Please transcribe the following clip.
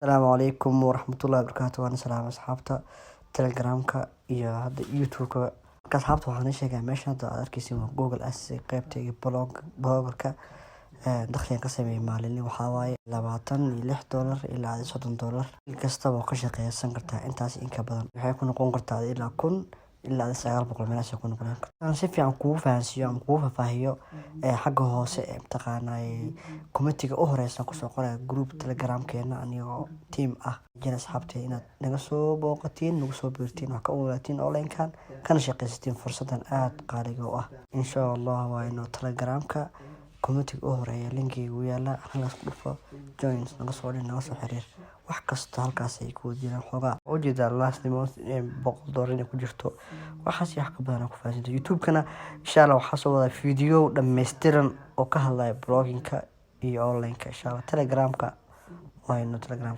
السلام عليكم ورحمة الله وبركاته. وأنا سلام أصحابتا تليجرامka iyo hadda youtube-ka. Marka asxaabta waxaan sheegay meesha hadda aad arkeysin waa Google Ads qaybtayga blogger-ka dakhliga ka sameeyay maalintii waxaa waaye $26 ilaa $30 il kasta oo ka shaqeysan kartaa intaas in ka badan waxay ku noqon kartaa ilaa 1000 ilaa 900 meelaha ku noqon kartaa si fiican kugu fahansiyo ama kugu faahiyo xagga hoose ee taqaanay committee-ga u horeysan ku soo qoray group Telegram-keena anigoo team ah jina asxaabtay inaad naga soo booqatiin nagu soo biirtiin wax ka ogaatiin online-kan kana shaqeysatiin fursadan aad qaaliga u ah insha Allah waa inoo Telegram-ka committee u horeeya linkiga u yaala halkaas ku dhufo joins naga soo xiriir wax kasta halkaas ay ku jiraan xogaa oo jeeda last month $100 inay ku jirto waxaas wax ka badan ku faahfaahinta YouTube-kana insha Allah waxa soo wada video dhameystiran oo ka hadlaya blogging-ka iyo online-ka insha Allah Telegram-ka waa inoo Telegram